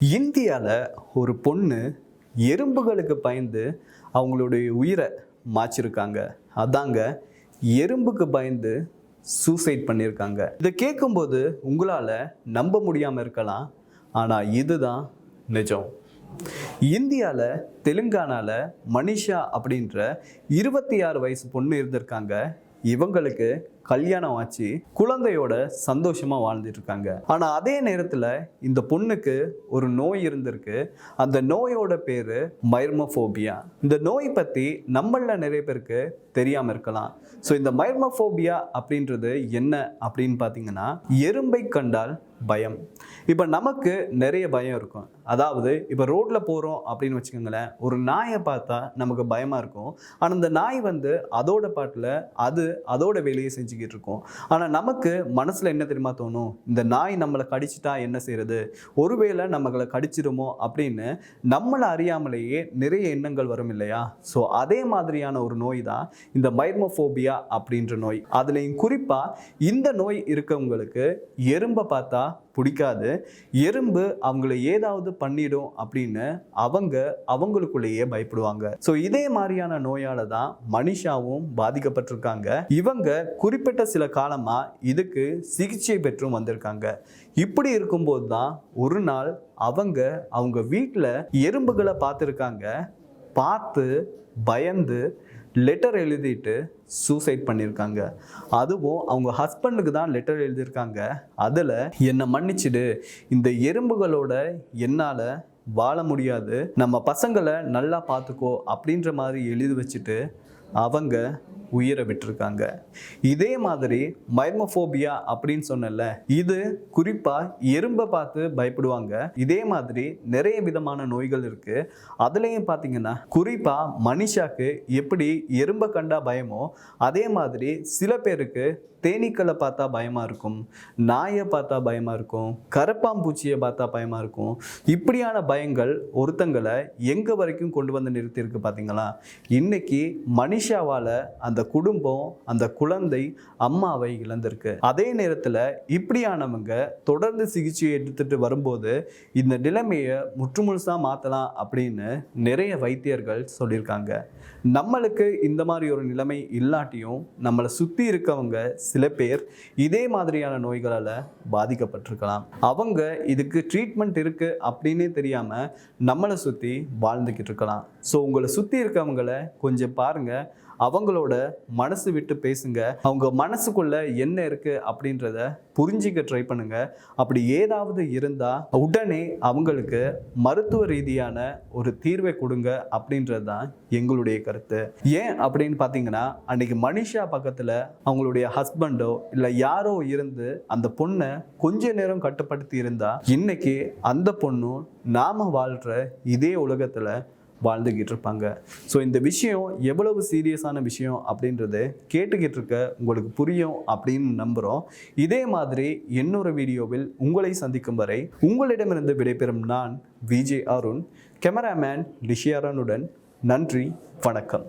இந்தியாவில் ஒரு பொண்ணு எறும்புகளுக்கு பயந்து அவங்களுடைய உயிரை மாச்சிருக்காங்க. அதாங்க, எறும்புக்கு பயந்து சூசைட் பண்ணியிருக்காங்க. இதை கேட்கும்போது உங்களால் நம்ப முடியாமல் இருக்கலாம், ஆனால் இதுதான் நிஜம். இந்தியாவில் தெலுங்கானாவில் மனிஷா அப்படின்ற 26 வயசு பொண்ணு இருந்திருக்காங்க. இவங்களுக்கு கல்யாணம் ஆச்சு, குழந்தையோட சந்தோஷமா வாழ்ந்துட்டு இருக்காங்க. ஆனா அதே நேரத்துல இந்த பொண்ணுக்கு ஒரு நோய் இருந்திருக்கு. அந்த நோயோட பேரு மைர்மோஃபோபியா. இந்த நோய் பத்தி நம்மள நிறைய பேருக்கு தெரியாம இருக்கலாம். ஸோ இந்த மைர்மோஃபோபியா அப்படின்றது என்ன அப்படின்னு பார்த்தீங்கன்னா, எறும்பை கண்டால் பயம். இப்போ நமக்கு நிறைய பயம் இருக்கும். அதாவது இப்போ ரோட்ல போகிறோம் அப்படின்னு வச்சுக்கோங்களேன், ஒரு நாயை பார்த்தா நமக்கு பயமாக இருக்கும். ஆனால் அந்த நாய் அதோட பாட்டில் அதோட வேலையை செஞ்சுக்கிட்டு இருக்கும். ஆனால் நமக்கு மனசில் என்ன தெரியுமா தோணும், இந்த நாய் நம்மளை கடிச்சிட்டா என்ன செய்யறது, ஒருவேளை நம்மளை கடிச்சிருமோ அப்படின்னு நம்மளை அறியாமலேயே நிறைய எண்ணங்கள் வரும் இல்லையா? ஸோ அதே மாதிரியான ஒரு நோய் தான் இந்த மைர்மோஃபோபியா அப்படின்ற நோய். அதுலேயும் குறிப்பாக இந்த நோய் இருக்கவங்களுக்கு எறும்பை பார்த்தா பிடிக்காது. எறும்பு அவங்கள ஏதாவது பண்ணிடும் அப்படின்னு அவங்களுக்குள்ளேயே பயப்படுவாங்க. ஸோ இதே மாதிரியான நோயால தான் மனிஷாவும் பாதிக்கப்பட்டிருக்காங்க. இவங்க குறிப்பிட்ட சில காலமா இதுக்கு சிகிச்சை பெற்றும் வந்திருக்காங்க. இப்படி இருக்கும்போது தான் ஒரு நாள் அவங்க வீட்டில் எறும்புகளை பார்த்துருக்காங்க. பார்த்து பயந்து லெட்டர் எழுதிட்டு சூசைட் பண்ணியிருக்காங்க. அதுவும் அவங்க ஹஸ்பண்டுக்கு தான் லெட்டர் எழுதியிருக்காங்க. அதில் என்னை மன்னிச்சிடு, இந்த எறும்புகளோட என்னால் வாழ முடியாது, நம்ம பசங்களை நல்லா பார்த்துக்கோ அப்படின்ற மாதிரி எழுதி வச்சுட்டு அவங்க உயிரை விட்டுருக்காங்க. இதே மாதிரி மைர்மோஃபோபியா அப்படின்னு சொன்னல, இது குறிப்பாக எறும்பை பார்த்து பயப்படுவாங்க. இதே மாதிரி நிறைய விதமான நோய்கள் இருக்கு. அதுலேயும் பார்த்தீங்கன்னா குறிப்பாக மனிஷாக்கு எப்படி எறும்பை கண்டா பயமோ, அதே மாதிரி சில பேருக்கு தேனீக்களை பார்த்தா பயமாக இருக்கும், நாயை பார்த்தா பயமாக இருக்கும், கரப்பாம்பூச்சியை பார்த்தா பயமாக இருக்கும். இப்படியான பயங்கள் ஒருத்தங்களை எங்கே வரைக்கும் கொண்டு வந்து நிறுத்தியிருக்கு பார்த்தீங்களா? இன்னைக்கு மனிஷாவால் அந்த குடும்பம், அந்த குழந்தை அம்மாவை இழந்திருக்கு. அதே நேரத்தில் இப்படியானவங்க தொடர்ந்து சிகிச்சை எடுத்துட்டு வரும்போது இந்த நிலைமையை முற்றுமுழுசாக மாற்றலாம் அப்படின்னு நிறைய வைத்தியர்கள் சொல்லியிருக்காங்க. நம்மளுக்கு இந்த மாதிரி ஒரு நிலைமை இல்லாட்டியும் நம்மளை சுற்றி இருக்கவங்க சில பேர் இதே மாதிரியான நோய்களால் பாதிக்கப்பட்டிருக்கலாம். அவங்க இதுக்கு ட்ரீட்மெண்ட் இருக்கு அப்படின்னே தெரியாம நம்மளை சுற்றி வாழ்ந்துக்கிட்டு இருக்கலாம். ஸோ உங்களை சுற்றி இருக்கவங்கள கொஞ்சம் பாருங்க, அவங்களோட மனசு விட்டு பேசுங்க, அவங்க மனசுக்குள்ள என்ன இருக்கு அப்படின்றத புரிஞ்சிக்க ட்ரை பண்ணுங்க. அப்படி ஏதாவது இருந்தா உடனே அவங்களுக்கு மருத்துவ ரீதியான ஒரு தீர்வை கொடுங்க அப்படின்றது தான் எங்களுடைய கருத்து. ஏன் அப்படின்னு பார்த்தீங்கன்னா, அன்னைக்கு மனிஷா பக்கத்தில் அவங்களுடைய ஹஸ்பண்டோ இல்லை யாரோ இருந்து அந்த பொண்ணை கொஞ்ச நேரம் கட்டுப்படுத்தி இருந்தா இன்னைக்கு அந்த பொண்ணும் நாம வாழ்ற இதே உலகத்தில் வாழ்ந்துக்கிட்டு இருப்பாங்க. ஸோ இந்த விஷயம் எவ்வளவு சீரியஸான விஷயம் அப்படின்றது கேட்டுக்கிட்டு இருக்க உங்களுக்கு புரியும் அப்படின்னு நம்புகிறோம். இதே மாதிரி இன்னொரு வீடியோவில் உங்களை சந்திக்கும் வரை உங்களிடமிருந்து விடைபெறும் நான் விஜே அருண், கேமராமேன் ரிஷியாரனுடன். நன்றி, வணக்கம்.